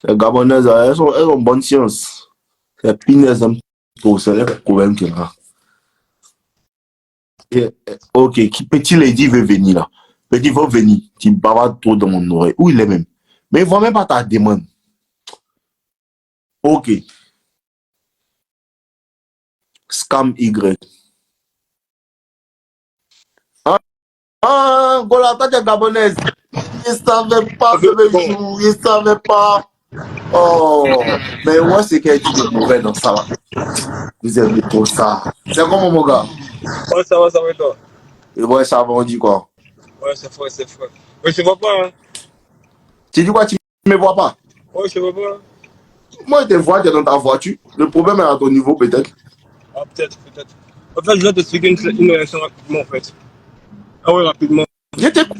Les Gabonaises, elles ont bonne science. Les pinaises, c'est le problème qu'il y a. Ok, Petit Lady veut venir là. Petit veut venir. Tu bavardes trop dans mon oreille. Où il est même? Mais il ne voit même pas ta demande. Ok. Scam Y. Ah, voilà, toi, tu es gabonaise. Je ne savais pas, bébé Bon, chou. Je ne savais pas. Oh, mais ouais, c'est qu'elle dit de mauvais dans ça là. Vous aimez trop ça. C'est comment, mon gars? ouais, ça va, toi. Et ouais, ça va, on dit quoi? Ouais, c'est frais, c'est frais. Ouais, je te vois pas, hein. Tu dis quoi, tu ne me vois pas? Ouais, je te vois pas. Moi, je te vois, tu es dans ta voiture. Le problème est à ton niveau, peut-être. Ah, peut-être, peut-être. En fait, je vais t'expliquer une relation rapidement, en fait. Ah ouais, rapidement. Je t'écoute.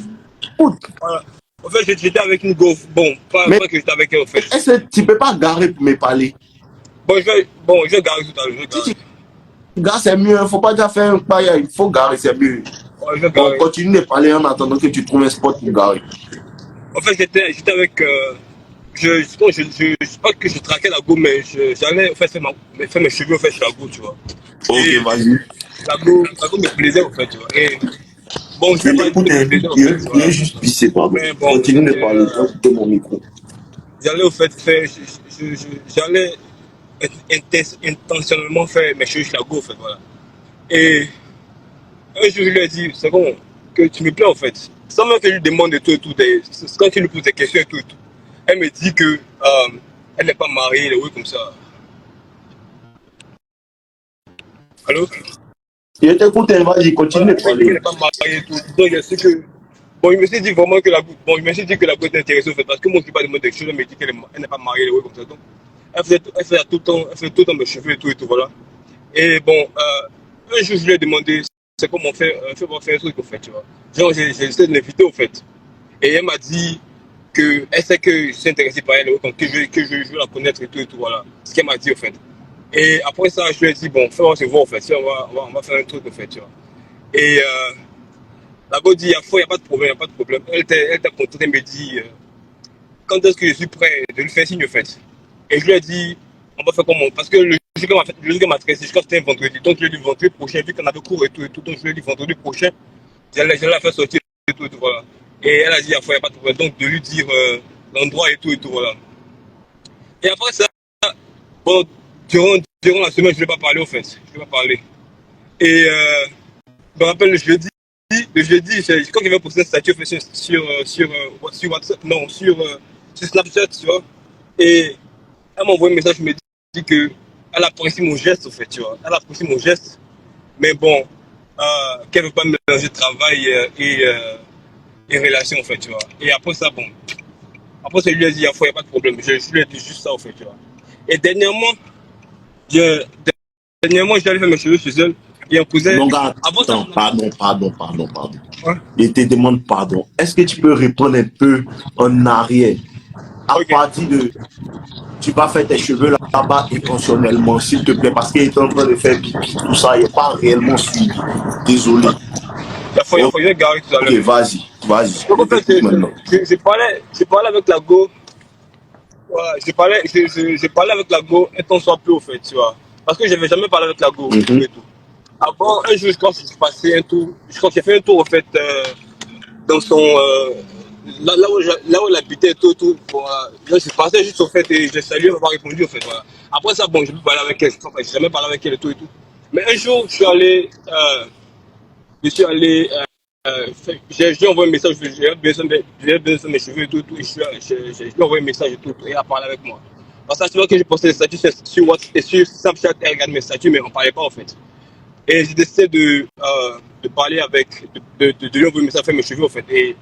Voilà. En fait, j'étais avec une go. Bon, Mais pas que j'étais avec elle, en fait. est-ce que tu ne peux pas garer pour me parler? Bon, je vais garer tout à l'heure, je vais Si tu garer. gares, c'est mieux. Il ne faut pas déjà faire un paille. Il faut garer, c'est mieux. Ouais, je vais Bon, garer. continue de parler en attendant que tu trouves un spot pour garer. En fait, j'étais avec. Je sais pas que je traquais la go, mais j'allais en fait, faire mes cheveux en fait, sur la go, tu vois. Ok, Et vas-y. la go me plaisait, en fait, tu vois. Et bon, je Je vais pas dire t'écoute, que me hein. plaisait, en fait, Je voilà. viens juste pisser, pardon. Mais bon, Continue de parler. Je vais couper mon micro. j'allais au fait faire. J'allais intentionnellement faire mes cheveux sur la go, en fait, voilà. Et un jour, je lui ai dit, c'est bon, que tu me plais, en fait. Sans même que je lui demande et tout, quand tu lui poses des questions et tout. Elle me dit que elle n'est pas mariée, oui, comme ça. Allô? Je t'écoute, hein. Vas-y, continue Voilà, de elle m'a dit qu'elle parler. n'est pas mariée et tout. Donc, je sais que. Bon, je me suis dit vraiment que bon, je me suis dit que la go était intéressée, en fait, parce que moi, je ne pas demander des choses, elle me dit qu'elle n'est pas mariée, oui, comme ça. Donc, elle faisait elle faisait tout le temps mes cheveux et tout, voilà. Et bon, un jour, je lui ai demandé, c'est comment on fait un truc, en fait, tu vois. Genre, j'ai essayé de l'inviter, en fait. Et elle m'a dit qu'elle sait que je suis intéressé par elle, donc que je veux la connaître et tout, voilà. Ce qu'elle m'a dit, en fait. Et après ça, je lui ai dit, bon, on se voir, en fait. Si on va faire un truc, en fait, tu vois. Et la go dit, il n'y a pas de problème, il n'y a pas de problème. Elle t'a contacté, elle me dit, quand est-ce que je suis prêt de lui faire signe, en fait. Et je lui ai dit, on va faire comment? Parce que le jour qu'elle m'a traité, je crois que c'était un vendredi. Donc, je lui ai dit vendredi prochain, vu qu'on avait cours et tout. Donc, je lui ai dit vendredi prochain, j'allais la faire sortir et tout, voilà. Et elle a dit, il n'y a pas de problème. Donc, de lui dire l'endroit et tout, voilà. Et après ça, bon, durant la semaine, je ne vais pas parler, en fait. Je ne vais pas parler. Et je me rappelle le jeudi, je crois qu'il va poster un statut en fait, sur WhatsApp, non, sur Snapchat, tu vois. Et elle m'a envoyé un message, je me dit que elle apprécie mon geste, en fait, tu vois. Elle apprécie mon geste, mais bon, qu'elle ne veut pas mélanger travail et relation, en fait, tu vois. Et après ça, bon, après ça, je lui ai dit, il n'y a pas de problème. Je lui ai dit juste ça, en fait, tu vois. Et je, dernièrement, j'allais faire mes cheveux chez elle et on posait. Mon gars, Avant ça, attends, pardon. ouais, Je te demande pardon. Est-ce que tu peux répondre un peu en arrière? À ok. partir de, tu vas faire tes cheveux là-bas intentionnellement, s'il te plaît, parce qu'il est en train de faire pipi, tout ça, il n'est pas réellement suivi. Désolé. Il faut bien garer tout à Ok, l'heure. vas-y, Donc je en fait, t'écoute maintenant. j'ai parlé avec la go. Voilà, j'ai parlé avec la go un temps soit peu au fait, tu vois. Parce que je n'avais jamais parlé avec la go et tout Mhm. et tout. Avant, un jour, je crois que j'ai passé un tour. Je crois que j'ai fait un tour en fait dans son. Là où elle habitait et tout. Voilà. Là, je passais juste au fait et je salué, elle m'a pas répondu au fait. Voilà. Après ça, bon, je peux parler avec elle. Je n'ai jamais parlé avec elle et tout. Mais un jour, je suis allé j'ai lui envoyé un message, j'ai besoin de mes cheveux et tout, je lui ai envoyé un message et tout, et elle a parlé avec moi. Parce que c'est vrai que j'ai posté des statuts sur WhatsApp et sur Snapchat, elle regarde mes statuts, mais on ne parlait pas en fait. Et j'ai décidé de parler avec, de lui envoyer un message, faire mes cheveux en fait. Et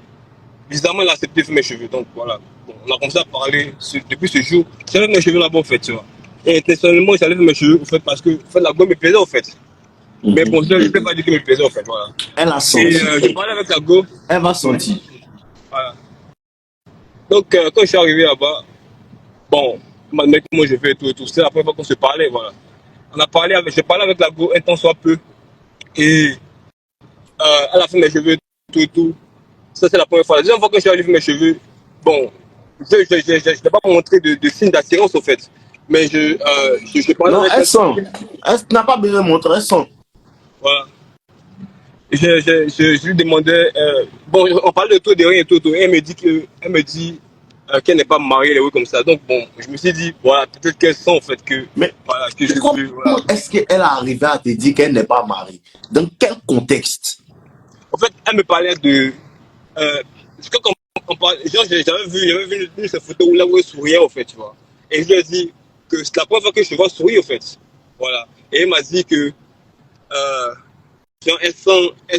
bizarrement, elle a accepté de faire mes cheveux, donc voilà. Bon, on a commencé à parler depuis ce jour. J'avais mes cheveux là-bas en fait, tu vois. Et intentionnellement, j'allais faire mes cheveux en fait, parce que en fait, la gomme me plaisait en fait. Mais bon, je ne peux pas dire que me plaisait en fait, voilà. Elle a Et senti. je parlais avec la go. Elle va sentir. Voilà. Donc, quand je suis arrivé là-bas, bon, elle m'a demandé comment je fais et tout. C'est la première fois qu'on se parlait, voilà. J'ai parlé avec la go un temps soit peu. Et elle a fait mes cheveux et tout. Ça, c'est la première fois. La deuxième fois que je suis allé faire mes cheveux, bon, je n'ai pas montré de signe d'attirance, au fait. Mais je parlais Non, avec elles elle. sont. Elle n'a pas besoin de montrer, elles sont. Voilà. Je lui demandais, bon, on parle de tout, de rien et tout, tout. Et elle me dit qu'elle n'est pas mariée, oui, comme ça. Donc, bon, je me suis dit, voilà, peut-être qu'elle sent, en fait, que, Mais voilà, que je comment veux, voilà. est-ce qu'elle est arrivée à te dire qu'elle n'est pas mariée? Dans quel contexte? En fait, elle me parlait de, parce que quand on parle, genre, j'avais vu une de ces photos où là où elle souriait, en fait, tu vois. Et je lui ai dit que c'est la première fois que je vois sourire, en fait. Voilà. Et elle m'a dit que, genre, elle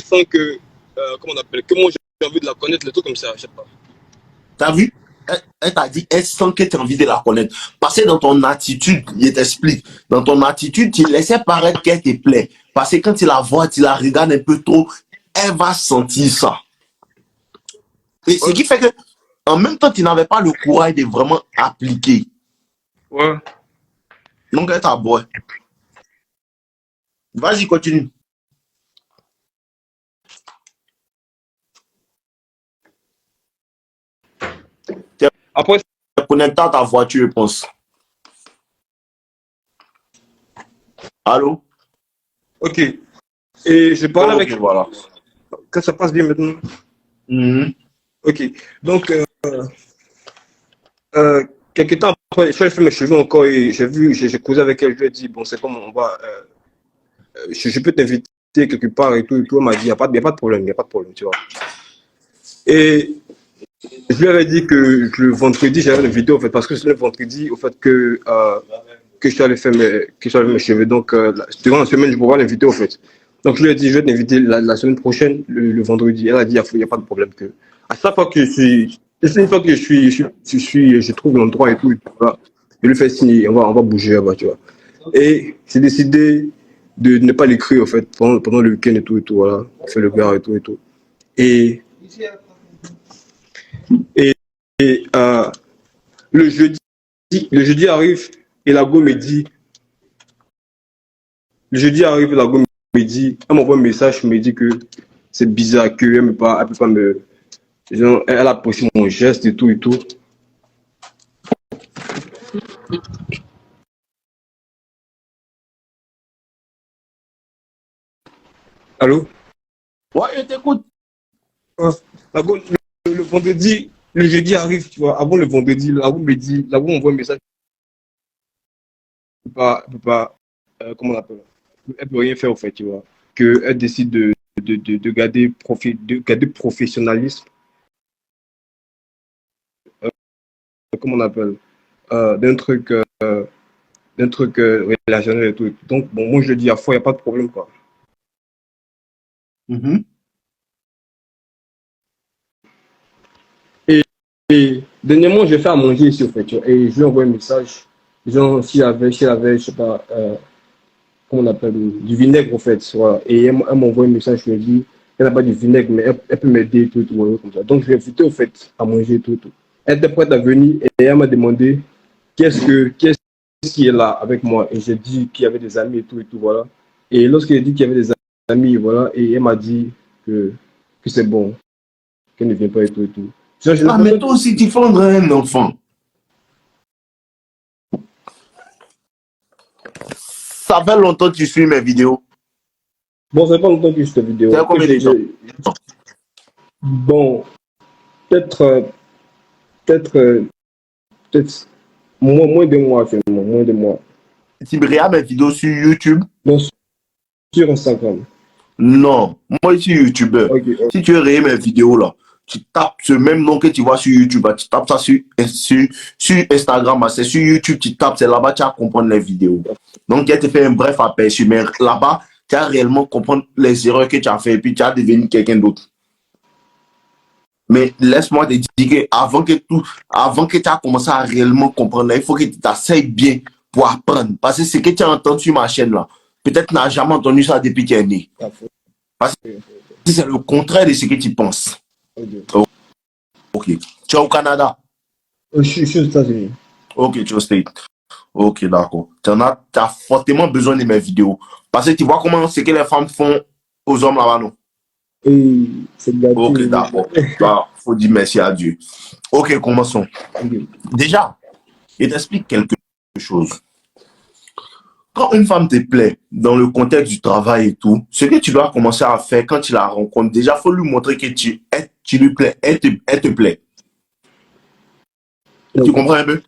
sent que, comment on appelle, que moi j'ai envie de la connaître, le truc comme ça, je sais pas. T'as vu? Elle t'a dit, elle sent que tu as envie de la connaître. Parce que dans ton attitude, je t'explique, dans ton attitude, tu laissais paraître qu'elle te plaît. Parce que quand tu la vois, tu la regardes un peu trop, elle va sentir ça. Et ce Ouais. qui fait que, en même temps, tu n'avais pas le courage de vraiment appliquer. Ouais. Donc, elle t'a boit. Vas-y, continue. Tu Après, es connecté à ta voiture, je pense. Allô? ok. Et je parle Ok, avec. voilà. Que ça passe bien maintenant. Mhm. Ok. Donc, quelques temps après, je fait mes cheveux encore et j'ai causé avec elle. Je lui ai dit, bon, c'est comme on va. Je peux t'inviter quelque part et tout. Et tout. Elle m'a dit, y a pas de problème, il n'y a pas de problème, tu vois. Et je lui avais dit que le vendredi, j'avais une vidéo, en fait, parce que c'est le vendredi, au fait, que je suis allé faire mes cheveux. Donc, durant la semaine, je pourrais l'inviter, au fait. Donc, je lui ai dit, je vais t'inviter la semaine prochaine, le vendredi. Elle a dit, il n'y a pas de problème. À chaque fois que une fois que je trouve l'endroit et tout, voilà, je lui fais signe, on va bouger là-bas, tu vois. Et j'ai décidé de ne pas l'écrire, en fait, pendant le week-end et tout, voilà. Faire le gars et tout et tout. Et, et, et le jeudi, le jeudi arrive et la go me dit, le jeudi arrive et la go me dit, elle m'envoie un message, me dit que c'est bizarre qu'elle ne peut pas me. Genre, elle apprécie mon geste et tout et tout. Allô? Ouais, je t'écoute. Ouais. La go, le vendredi, le jeudi arrive, tu vois, avant le vendredi, la go me dit, la go m'envoie un message, elle peut pas comment on appelle? Elle peut rien faire, en fait, tu vois. Qu'elle décide de garder, de garder professionnalisme, comment on appelle? D'un truc. D'un truc relationnel et tout. Donc, bon, moi, je le dis à fois, il n'y a pas de problème, quoi. Mhm. Et dernièrement, j'ai fait à manger ici, au fait, tu vois, et je lui envoie un message, genre, s'il avait, je sais pas, comment on appelle, du vinaigre, au fait, voilà. Et elle m'envoie un message, je lui dis, elle n'a pas du vinaigre, mais elle peut m'aider, tout, tout, ouais, comme ça. Donc, je l'ai invité, au fait, à manger, tout, tout. Elle était prête à venir, et elle m'a demandé, qu'est-ce qui est là avec moi? Et j'ai dit qu'il y avait des amis et tout, voilà. Et lorsqu'il a dit qu'il y avait des amis, voilà, et elle m'a dit que c'est bon, qu'elle ne vient pas et tout et tout. J'ai Ah, mais l'impression que. toi aussi, tu fondrais un enfant. Ça fait longtemps que tu suis mes vidéos. Bon, ça fait pas longtemps que je cette C'est vidéo. combien de temps? Bon, peut-être, peut-être, peut-être moins de mois actuellement, moins de mois. Tu regardes mes vidéos sur YouTube? Donc, sur Instagram. Non, moi je suis youtubeur. Ok, ok. Si tu veux regarder mes vidéos là, tu tapes ce même nom que tu vois sur YouTube, tu tapes ça sur Instagram, c'est sur YouTube, tu tapes, c'est là-bas tu vas comprendre les vidéos. Donc, elle te fait un bref aperçu, mais là-bas, tu vas réellement comprendre les erreurs que tu as fait et puis tu vas devenir quelqu'un d'autre. Mais laisse-moi te dire avant que tu aies commencé à réellement comprendre, il faut que tu t'asseyes bien pour apprendre. Parce que ce que tu as entendu sur ma chaîne là, peut-être tu n'as jamais entendu ça depuis que tu es né. Parce que c'est le contraire de ce que tu penses. Ok. Ok. Tu es au Canada? Je suis aux États-Unis. Ok, tu es au State. Ok, d'accord. Tu as fortement besoin de mes vidéos. Parce que tu vois comment c'est que les femmes font aux hommes là-bas, non? Et c'est gâté. Ok, d'accord. Bah, faut dire merci à Dieu. Ok, commençons. Ok. Déjà, je t'explique quelque chose. Quand une femme te plaît, dans le contexte du travail et tout, ce que tu dois commencer à faire quand tu la rencontres, déjà, faut lui montrer que tu lui plais, elle te plaît. Tu Ok. comprends un peu?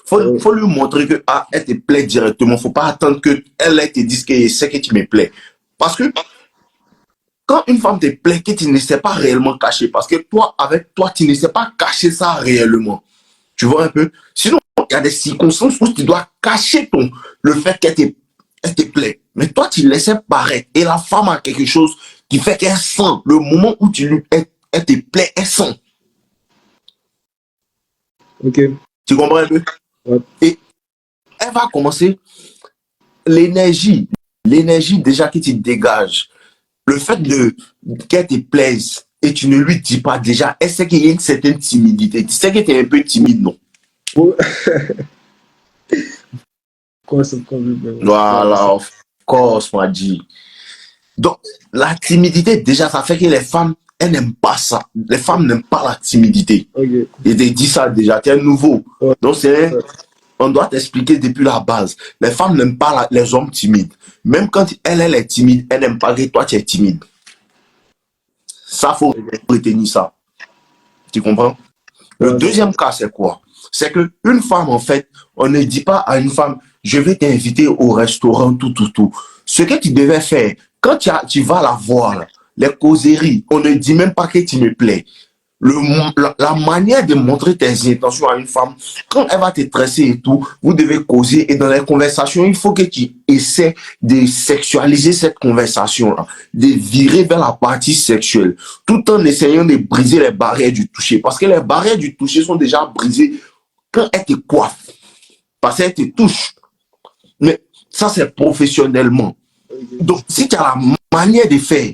Faut lui montrer que elle te plaît directement. Faut pas attendre que elle te dise que c'est que tu me plais. Parce que quand une femme te plaît, que tu ne sais pas réellement cacher, parce que toi, avec toi, tu ne sais pas cacher ça réellement. Tu vois un peu? Sinon, il y a des circonstances où tu dois cacher le fait elle te plaît. Mais toi, tu laissais paraître. Et la femme a quelque chose qui fait qu'elle sent. Le moment où elle te plaît, elle sent. Ok. Tu comprends un peu? Ouais. Et elle va commencer l'énergie. L'énergie déjà que tu dégages. Le fait qu'elle te plaise et tu ne lui dis pas déjà, elle sait qu'il y a une certaine timidité. Tu sais que tu es un peu timide, non? Ouais. Quoi, c'est quand même. Voilà, of course, m'a dit. Donc, la timidité, déjà, ça fait que les femmes, elles n'aiment pas ça. Les femmes n'aiment pas la timidité. Ok. Et te dit ça déjà, tu es nouveau. Ouais. Donc, on doit t'expliquer depuis la base. Les femmes n'aiment pas les hommes timides. Même quand elle est timide, elle n'aime pas que toi, tu es timide. Ça, faut retenir ça. Tu comprends? Le Ouais. deuxième cas, c'est quoi? C'est qu'une femme, en fait, on ne dit pas à une femme, je vais t'inviter au restaurant, tout. Ce que tu devais faire, quand tu vas la voir, là, les causeries, on ne dit même pas que tu me plais. La manière de montrer tes intentions à une femme, quand elle va te tresser et tout, vous devez causer. Et dans les conversations, il faut que tu essaies de sexualiser cette conversation-là, de virer vers la partie sexuelle, tout en essayant de briser les barrières du toucher. Parce que les barrières du toucher sont déjà brisées quand elle te coiffe, parce qu'elle te touche. Mais ça, c'est professionnellement. Donc, si tu as la manière de faire,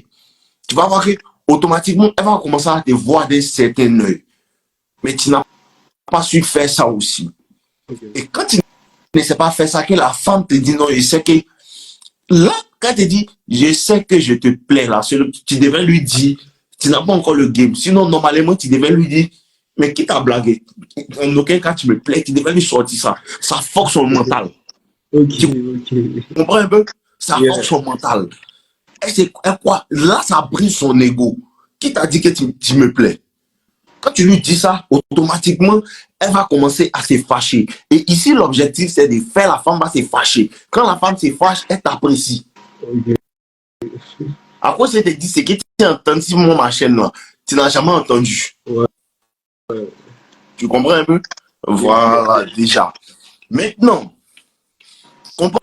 tu vas voir que automatiquement, elle va commencer à te voir d'un certain œil. Mais tu n'as pas su faire ça aussi. Ok. Et quand tu ne sais pas faire ça, que la femme te dit non, je sais que là, quand elle te dit, je sais que je te plais là, tu devais lui dire, tu n'as pas encore le game. Sinon, normalement, tu devais lui dire, mais qui t'a blagué? En aucun cas, tu me plais, tu devais lui sortir ça. Ça force son mental. Ok. Tu comprends un peu? Ça Yeah. force son mental. Quoi? Là, ça brise son ego. Qui t'a dit que tu me plais? Quand tu lui dis ça, automatiquement, elle va commencer à se fâcher. Et ici, l'objectif, c'est de faire la femme va se fâcher. Quand la femme se fâche, elle t'apprécie. Ok. À quoi je te dis, c'est que tu as entendu sur ma chaîne là. Tu n'as jamais entendu. Ouais. Tu comprends un peu? Voilà, déjà. Maintenant, comprends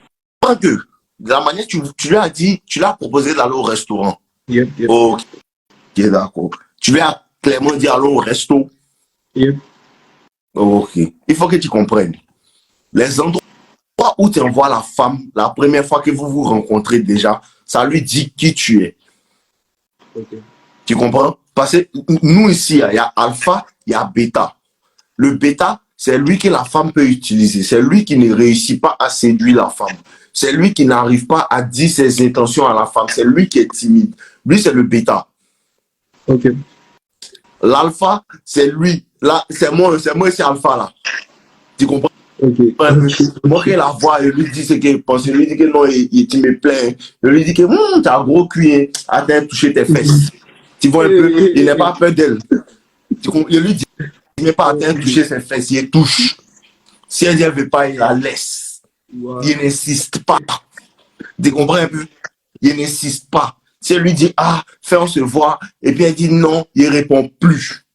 que de la manière tu lui as dit, tu l'as proposé d'aller au restaurant. Yep. Ok, d'accord. Tu lui as clairement dit allons au resto. Yep. Ok. Il faut que tu comprennes. Les endroits où tu envoies la femme, la première fois que vous vous rencontrez déjà, ça lui dit qui tu es. Ok. Tu comprends? Parce que nous ici, il y a alpha, il y a bêta. Le bêta, c'est lui que la femme peut utiliser. C'est lui qui ne réussit pas à séduire la femme. C'est lui qui n'arrive pas à dire ses intentions à la femme. C'est lui qui est timide. Lui, c'est le bêta. Ok. L'alpha, c'est lui. Là, c'est moi, c'est alpha là. Tu comprends? Ok. Moi, qui la voix, je lui dis ce qu'il pense. Je lui dis que non, tu me plains. Je lui dis que tu as gros cul, hein. Attends, toucher tes fesses. Tu vois un peu, il n'est pas peur d'elle. Je lui dis, il n'est pas atteint toucher ses fesses, il touche. Si elle ne veut pas, il la laisse. Wow. Il n'insiste pas. Tu comprends un peu? Il n'insiste pas. Si elle lui dit, fais on se voit, et puis elle dit non, il ne répond plus.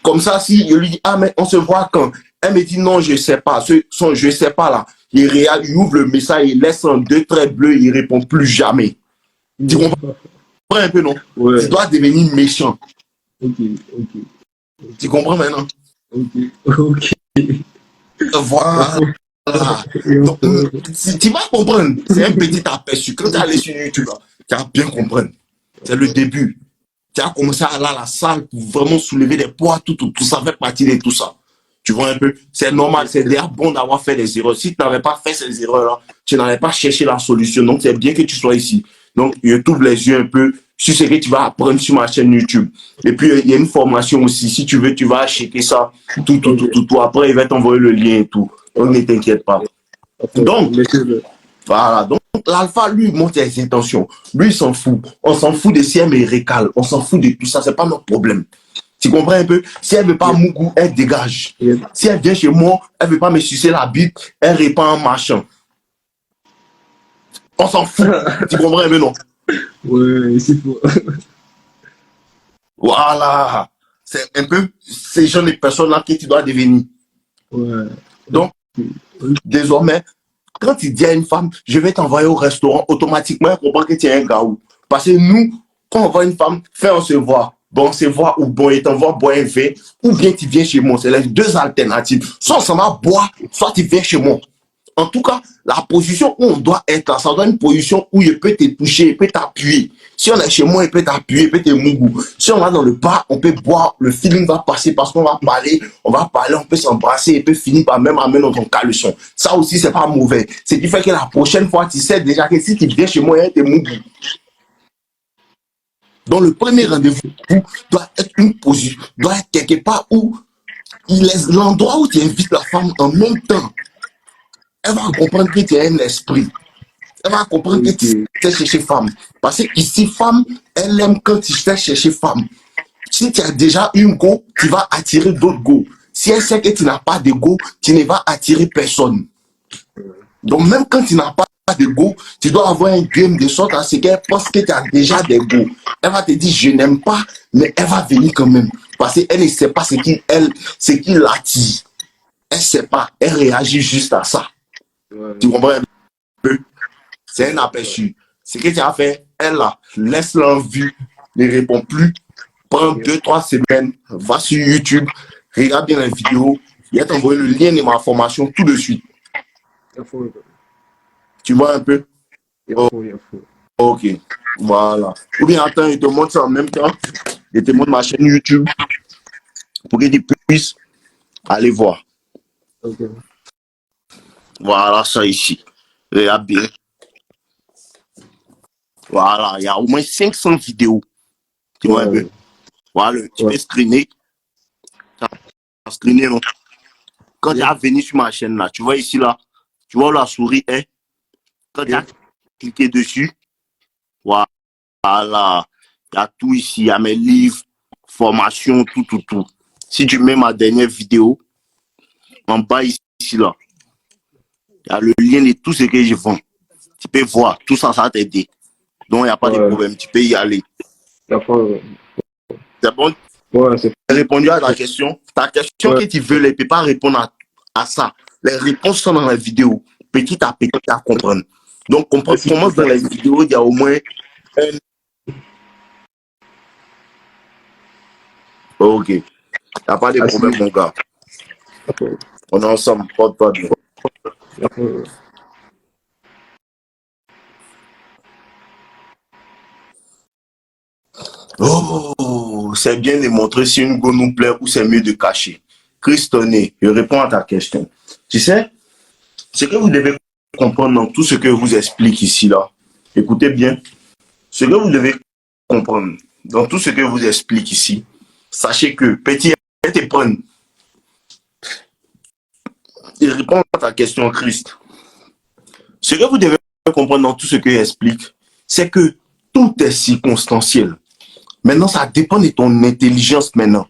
Comme ça, si je lui dis, mais on se voit quand? Elle me dit non, je ne sais pas. Son je ne sais pas là. Il ouvre le message, il laisse en 2 traits bleus, il ne répond plus jamais. Tu comprends un peu, non? Ouais. Tu dois devenir méchant. Ok. Tu comprends maintenant? Ok. Voilà. Donc, tu vas comprendre. C'est un petit aperçu. Quand tu es allé sur YouTube, tu vas bien comprendre. C'est le début. Tu as commencé à aller à la salle pour vraiment soulever des poids, tout ça fait partie de tout ça. Tu vois un peu? C'est normal, c'est déjà bon d'avoir fait des erreurs. Si tu n'avais pas fait ces erreurs-là, tu n'avais pas cherché la solution. Donc, c'est bien que tu sois ici. Donc, je t'ouvre les yeux un peu sur ce que tu vas apprendre sur ma chaîne YouTube. Et puis, il y a une formation aussi. Si tu veux, tu vas checker ça. Tout. Après, il va t'envoyer le lien et tout. Donc, ne t'inquiète pas. Donc, voilà. Donc, l'alpha, lui, montre ses intentions. Lui, il s'en fout. On s'en fout de si elle me récale. On s'en fout de tout ça. C'est pas notre problème. Tu comprends un peu? Si elle veut pas Mougou, elle dégage. Si elle vient chez moi, elle veut pas me sucer la bite, elle répand en marchant. On s'en fout. Tu comprends un peu, non? Ouais, c'est faux. Voilà. C'est un peu ces gens de personnes-là que tu dois devenir. Ouais. Donc, désormais, quand tu dis à une femme, je vais t'envoyer au restaurant, automatiquement, elle comprend que tu es un gaou. Parce que nous, quand on voit une femme, fait on se voit. Bon, on se voit ou bon, il t'envoie boire un verre, ou bien tu viens chez moi. C'est les deux alternatives. Soit on s'en va boire, soit tu viens chez moi. En tout cas, la position où on doit être, ça doit être une position où il peut te toucher, il peut t'appuyer. Si on est chez moi, il peut t'appuyer, il peut te mougou. Si on va dans le bar, on peut boire, le feeling va passer parce qu'on va parler, on peut s'embrasser, et peut finir par même amener notre caleçon. Ça aussi, c'est pas mauvais. Ce qui fait que la prochaine fois, tu sais déjà que si tu viens chez moi, il te mougou. Donc, le premier rendez-vous doit être une position, doit être quelque part où il est l'endroit où tu invites la femme en même temps. Elle va comprendre que tu as un esprit. Elle va comprendre que tu sais chercher femme. Parce que ici, femme, elle aime quand tu fais chercher femme. Si tu as déjà une go, tu vas attirer d'autres go. Si elle sait que tu n'as pas de go, tu ne vas attirer personne. Donc, même quand tu n'as pas de go, tu dois avoir un game de sorte à ce qu'elle pense que tu as déjà des go. Elle va te dire, je n'aime pas, mais elle va venir quand même. Parce qu'elle ne sait pas ce qui l'attire. Elle ne sait pas. Elle réagit juste à ça. Tu comprends un peu? C'est un aperçu. Ce que tu as fait, elle là, laisse-la en vue, ne répond plus. Prends 2-3 semaines, va sur YouTube, regarde bien la vidéo. Il va t'envoyer le lien de ma formation tout de suite. Tu vois un peu? Ok, voilà. Ou bien attends, je te montre ça en même temps. Je te montre ma chaîne YouTube pour que tu puisses aller voir. Ok. Voilà ça ici. Regarde bien. Voilà, il y a au moins 500 vidéos. Tu vois un peu? Voilà, tu peux screener. Screener, non? Quand tu as venu sur ma chaîne là, tu vois ici là, tu vois où la souris est. Quand tu as cliqué dessus, voilà, il y a tout ici, il y a mes livres, formations, tout. Si tu mets ma dernière vidéo, en bas ici là, il y a le lien de tout ce que je vends. Tu peux voir, tout ça, ça va t'aider. Donc, il n'y a pas de problème, tu peux y aller. C'est bon? Ouais, c'est J'ai répondu à ta question. Ta question que tu veux, elle ne peut pas répondre à ça. Les réponses sont dans la vidéo, petit à petit à comprendre. Donc, commence dans les vidéos, il y a au moins un... Ok. Il n'y a pas de problème, mon gars. On est ensemble, pas bien. Oh, c'est bien de montrer si une go nous plaît ou c'est mieux de cacher. Christonné, je réponds à ta question. Tu sais, ce que vous devez comprendre dans tout ce que je vous explique ici, là, écoutez bien, ce que vous devez comprendre dans tout ce que je vous explique ici, sachez que, petit, te prendre. Je réponds à ta question, Christ. Ce que vous devez comprendre dans tout ce que j'explique, c'est que tout est circonstanciel. Maintenant, ça dépend de ton intelligence maintenant.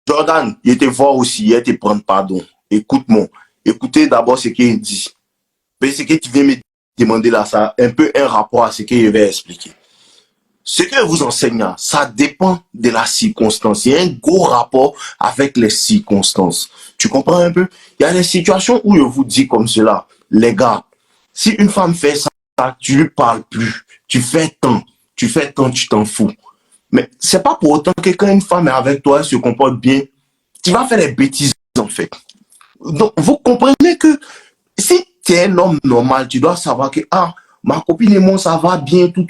Jordan, il te voir aussi, il te prendre pardon. Écoute-moi. Écoutez d'abord ce qu'il dit. Mais ce que tu viens me demander là, ça a un peu un rapport à ce que je vais expliquer. Ce que je vous enseigne, ça dépend de la circonstance. Il y a un gros rapport avec les circonstances. Tu comprends un peu? Il y a des situations où je vous dis comme cela. Les gars, si une femme fait ça, tu lui parles plus. Tu fais tant, tu t'en fous. Mais c'est pas pour autant que quand une femme est avec toi, elle se comporte bien, tu vas faire des bêtises en fait. Donc, vous comprenez que si tu es un homme normal, tu dois savoir que, ma copine et moi, ça va bien, tout.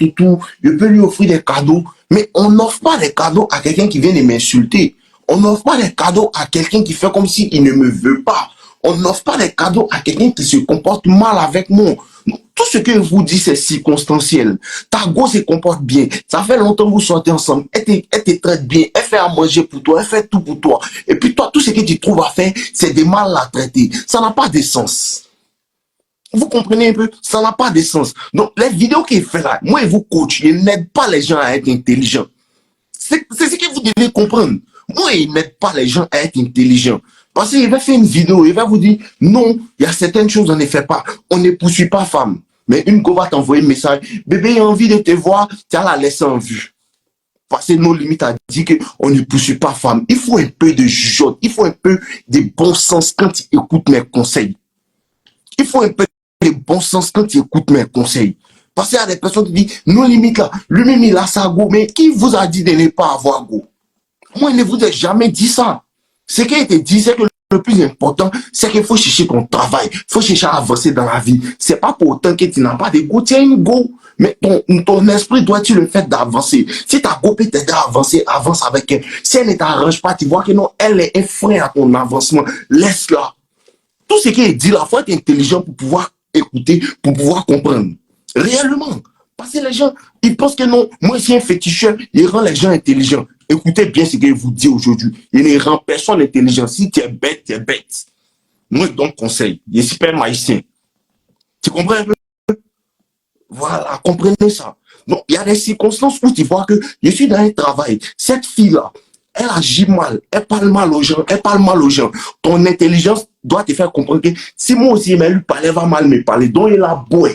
Je peux lui offrir des cadeaux. Mais on n'offre pas des cadeaux à quelqu'un qui vient de m'insulter. On n'offre pas des cadeaux à quelqu'un qui fait comme s'il ne me veut pas. On n'offre pas des cadeaux à quelqu'un qui se comporte mal avec moi. tout ce que je vous dis, c'est circonstanciel. Ta go se comporte bien. Ça fait longtemps que vous sortez ensemble. Elle te traite bien. Elle fait à manger pour toi. Elle fait tout pour toi. Et puis toi, tout ce que tu trouves à faire, c'est de mal la traiter. Ça n'a pas de sens. Vous comprenez un peu? Ça n'a pas de sens. Donc, les vidéos qu'il fait là, moi, je vous coach. Il n'aide pas les gens à être intelligents. C'est ce que vous devez comprendre. Moi, il n'aide pas les gens à être intelligents. Parce qu'il va faire une vidéo, il va vous dire, non, il y a certaines choses, on ne fait pas. On ne poursuit pas femme. Mais une go va t'envoyer un message. Bébé, il a envie de te voir, tu as la laisser en vue. Parce que nos limites a dit qu'on ne poursuit pas femme. Il faut un peu de jugeote. Il faut un peu de bon sens quand tu écoutes mes conseils. Il faut un peu de bon sens quand tu écoutes mes conseils. Parce qu'il y a des personnes qui disent, nos limites là, lui-même il a sa go, mais qui vous a dit de ne pas avoir go? Moi, je ne vous ai jamais dit ça. Ce qui a été dit, c'est que le plus important, c'est qu'il faut chercher ton travail. Il faut chercher à avancer dans la vie. C'est pas pour autant que tu n'as pas de go, tu as une go. Mais ton esprit doit-il le fait d'avancer. Si ta go peut t'aider à avancer, avance avec elle. Si elle ne t'arrange pas, tu vois que non, elle est un frein à ton avancement. Laisse-la. Tout ce qui est dit là, il faut être intelligent pour pouvoir écouter, pour pouvoir comprendre. Réellement. Parce que les gens, ils pensent que non, moi, je suis un féticheur, il rend les gens intelligents. Écoutez bien ce que je vous dis aujourd'hui. Il ne rend personne intelligent. Si tu es bête, tu es bête. Moi, je donne conseil. Je suis super magicien. Tu comprends un peu? Voilà, comprenez ça. Donc, il y a des circonstances où tu vois que je suis dans un travail. Cette fille-là, elle agit mal, elle parle mal aux gens, elle parle mal aux gens. Ton intelligence doit te faire comprendre que si moi aussi, elle lui parle, elle va mal me parler. Donc, il a beau.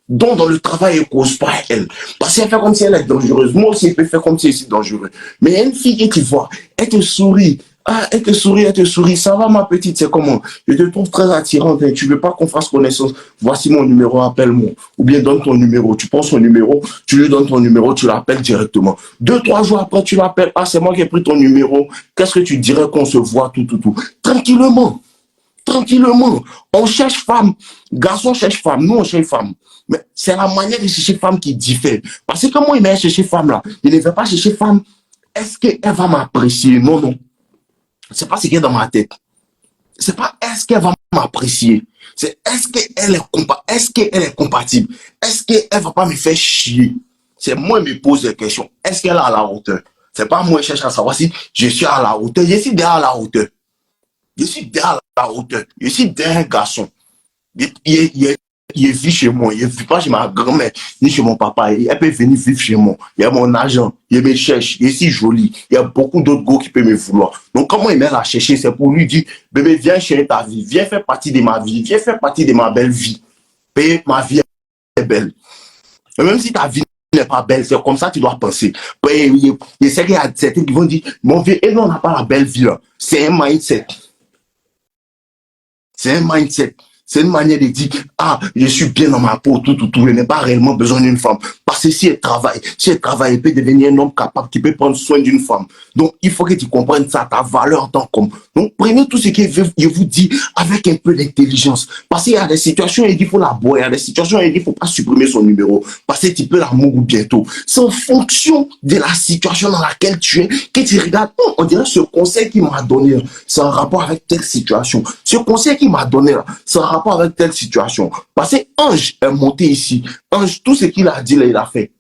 Donc, dans le travail, elle ne cause pas elle. Parce qu'elle fait comme si elle est dangereuse. Moi aussi, elle peut faire comme si elle est dangereuse. Mais il y a une fille que tu vois, elle te sourit. Ah, elle te sourit, elle te sourit. Ça va, ma petite, c'est comment? Je te trouve très attirante. Hein. Tu veux pas qu'on fasse connaissance? Voici mon numéro, appelle-moi. Ou bien donne ton numéro. Tu prends son numéro, tu lui donnes ton numéro, tu l'appelles directement. 2-3 jours après, tu l'appelles. Ah, c'est moi qui ai pris ton numéro. Qu'est-ce que tu dirais qu'on se voit, tout. Tranquillement. Tranquillement. On cherche femme. Garçon cherche femme. Nous, on cherche femme. Mais c'est la manière de chercher femme qui diffère. Parce que comment il va chercher femme là? Il ne va pas chercher femme. Est-ce qu'elle va m'apprécier? Non, non. C'est pas ce qui est dans ma tête. C'est pas est-ce qu'elle va m'apprécier. C'est est-ce qu'elle est compatible. Est-ce qu'elle va pas me faire chier. C'est moi qui me pose des questions. Est-ce qu'elle est à la hauteur? C'est pas moi qui cherche à savoir si je suis à la hauteur. Je suis derrière la hauteur. Je suis derrière la hauteur. Je suis derrière un garçon. Il vit chez moi. Il ne vit pas chez ma grand-mère, ni chez mon papa. Elle peut venir vivre chez moi. Il y a mon agent. Il me cherche. Il est si joli. Il y a beaucoup d'autres gars qui peuvent me vouloir. Donc, comment il m'a la chercher? C'est pour lui dire, bébé, viens chérir ta vie. Viens faire partie de ma vie. Viens faire partie de ma belle vie. Et ma vie est belle. Et même si ta vie n'est pas belle, c'est comme ça que tu dois penser. Je sais qu'il y a certains qui vont dire, mon vieux, et non, on n'a pas la belle vie là. C'est un mindset. C'est un mindset. C'est une manière de dire, ah, je suis bien dans ma peau, tout. Je n'ai pas réellement besoin d'une femme. Parce que si elle travaille, elle peut devenir un homme capable qui peut prendre soin d'une femme. Donc, il faut que tu comprennes ça, ta valeur en tant qu'homme. Donc, prenez tout ce que je vous dis avec un peu d'intelligence. Parce qu'il y a des situations, il dit, il faut la boire. Il y a des situations, il dit, il ne faut pas supprimer son numéro. Parce que tu peux la mourir bientôt. C'est en fonction de la situation dans laquelle tu es que tu regardes, oh, on dirait ce conseil qu'il m'a donné, c'est en rapport avec telle situation. Ce conseil qu'il m'a donné, c'est en rapport avec telle situation. Parce que Ange est monté ici. Ange, tout ce qu'il a dit là, il a fait.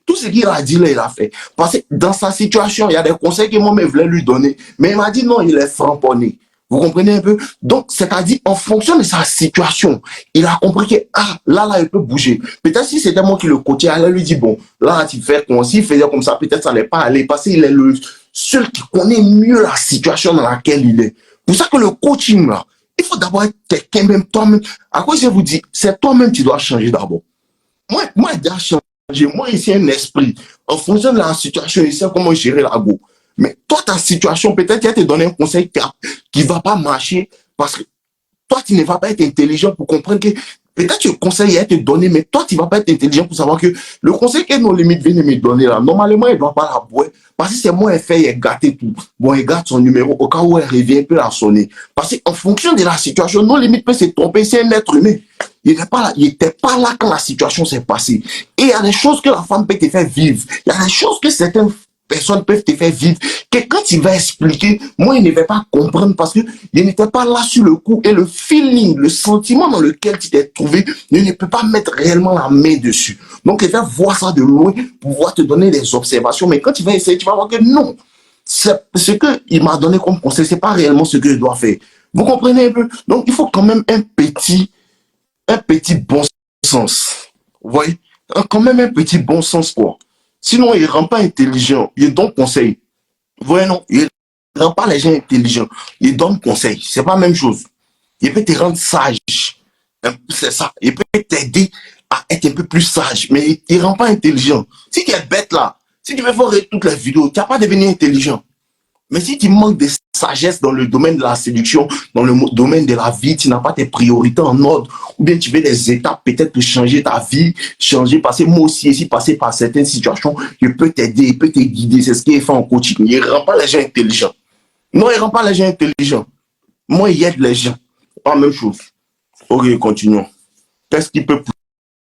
Tout ce qu'il a dit là, il a fait. Parce que dans sa situation, il y a des conseils que moi-même voulais lui donner. Mais il m'a dit non, il est framponné. Vous comprenez un peu? Donc, c'est-à-dire, en fonction de sa situation, il a compris que, ah, là, il peut bouger. Peut-être si c'était moi qui le coachais, elle lui dit, bon, là, tu fais comme s'il faisait comme ça, peut-être ça n'allait pas aller. Parce qu'il est le seul qui connaît mieux la situation dans laquelle il est. Pour ça que le coaching, là, il faut d'abord être quelqu'un, même toi-même. À quoi je vous dis, c'est toi-même qui dois changer d'abord. Moi, je dois changer. Moi, ici, un esprit. En fonction de la situation, je sais comment gérer la go. Mais toi, ta situation, peut-être qu'elle te donne un conseil qui va pas marcher parce que toi, tu ne vas pas être intelligent pour comprendre que peut-être que le conseil est te donner, mais toi, tu ne vas pas être intelligent pour savoir que le conseil que nos limites viennent me donner là, normalement, il ne doit pas la boire parce que c'est moi, elle fait, elle gâte tout. Bon, elle gâte son numéro au cas où elle revient, elle peut la sonner. Parce qu'en fonction de la situation, nos limites peuvent se tromper, c'est un être humain. Il n'était pas là quand la situation s'est passée. Et il y a des choses que la femme peut te faire vivre. Il y a des choses que certaines personnes peuvent te faire vivre. Que quand il va expliquer, moi, il ne va pas comprendre parce que il n'était pas là sur le coup et le feeling, le sentiment dans lequel tu t'es trouvé, il ne peut pas mettre réellement la main dessus. Donc, il va voir ça de loin pour pouvoir te donner des observations. Mais quand tu vas essayer, tu vas voir que non. Ce qu'il m'a donné comme conseil, c'est pas réellement ce que je dois faire. Vous comprenez un peu? Donc, il faut quand même un petit bon sens. Vous voyez? Quand même un petit bon sens, quoi. Sinon, il ne rend pas intelligent. Il donne conseil. Vous voyez, non? Il ne rend pas les gens intelligents. Il donne conseil. C'est pas la même chose. Il peut te rendre sage. C'est ça. Il peut t'aider à être un peu plus sage. Mais il ne rend pas intelligent. Si tu es bête là, si tu veux voir toutes les vidéos, tu n'as pas devenu intelligent. Mais si tu manques de sagesse dans le domaine de la séduction, dans le domaine de la vie, tu n'as pas tes priorités en ordre, ou bien tu veux des étapes peut-être pour changer ta vie, changer, passer, moi aussi, ici, passer par certaines situations, je peux t'aider, je peux te guider, c'est ce qui est fait en coaching. Il ne rend pas les gens intelligents. Non, il ne rend pas les gens intelligents. Moi, il aide les gens. Pas la même chose. Ok, continuons. Qu'est-ce qui peut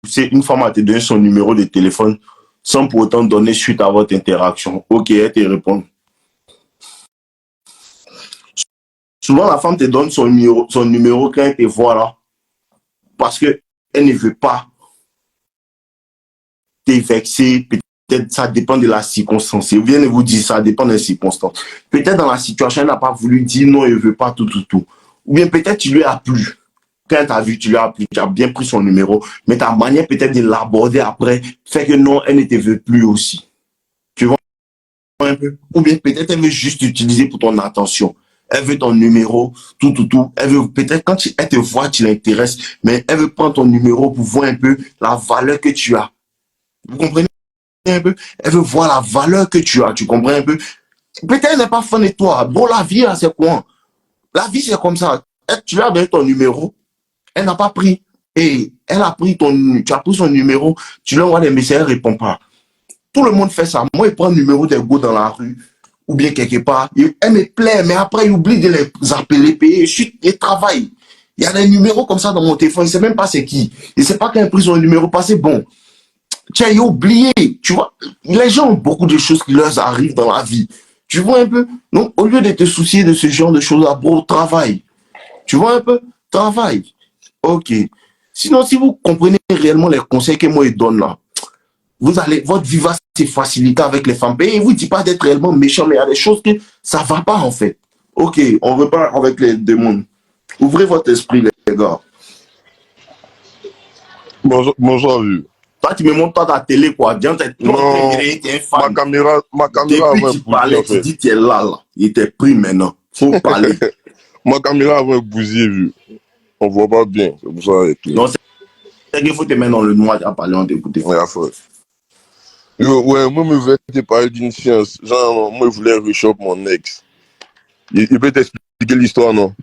pousser une femme à te donner son numéro de téléphone sans pour autant donner suite à votre interaction? Ok, elle te répond. Souvent, la femme te donne son numéro quand elle te voit là, parce qu'elle ne veut pas te vexer. Peut-être ça dépend de la circonstance. Ou bien elle vous dit ça dépend des circonstances. Peut-être dans la situation, elle n'a pas voulu dire non, elle ne veut pas tout. Ou bien peut-être tu lui as plu. Quand tu as vu, tu lui as plu, tu as bien pris son numéro, mais ta manière peut-être de l'aborder après fait que non, elle ne te veut plus aussi. Tu vois un peu? Ou bien peut-être elle veut juste t'utiliser pour ton attention. Elle veut ton numéro, tout. Elle veut peut-être quand elle te voit, tu l'intéresses, mais elle veut prendre ton numéro pour voir un peu la valeur que tu as. Vous comprenez un peu? Elle veut voir la valeur que tu as. Tu comprends un peu? Peut-être elle n'est pas fan de toi. Bon, la vie, là, c'est quoi? La vie, c'est comme ça. Tu lui as donné ton numéro, elle n'a pas pris. Et elle a pris tu as pris son numéro, tu lui envoies des messages, elle ne répond pas. Tout le monde fait ça. Moi, il prend le numéro des gars dans la rue. Ou bien quelque part, elle me plaît, mais après, il oublie de les appeler, payer, chute, et travaille. Il y a des numéros comme ça dans mon téléphone, il ne sait même pas c'est qui. Il ne sait pas quand il a pris son numéro passé, bon. Tiens, il a oublié, tu vois. Les gens ont beaucoup de choses qui leur arrivent dans la vie. Tu vois un peu? Donc, au lieu de te soucier de ce genre de choses-là, bon, travaille. Tu vois un peu? Travaille. Ok. Sinon, si vous comprenez réellement les conseils que moi je donne là, votre vie va se faciliter avec les femmes. Et il ne vous dit pas d'être réellement méchant, mais il y a des choses que ça ne va pas en fait. Ok, on repart avec les démons. Ouvrez votre esprit, les gars. Bonjour, vu. Toi, tu me montres pas ta télé, quoi. Dis, t'es un fan. Ma caméra Depuis avait un tu bougie, parlais, en fait. tu dis tu es là. Il était pris maintenant. Faut parler. Ma caméra avait un bougie, vu. On voit pas bien, c'est pour ça. Et puis, Non, c'est qu'il faut te mettre dans le noir à parler, on t'écoute. ouais, à fond. Ouais, moi, je voulais te parler d'une science. Genre, moi, je voulais réchauffer mon ex. Il peut t'expliquer l'histoire, non?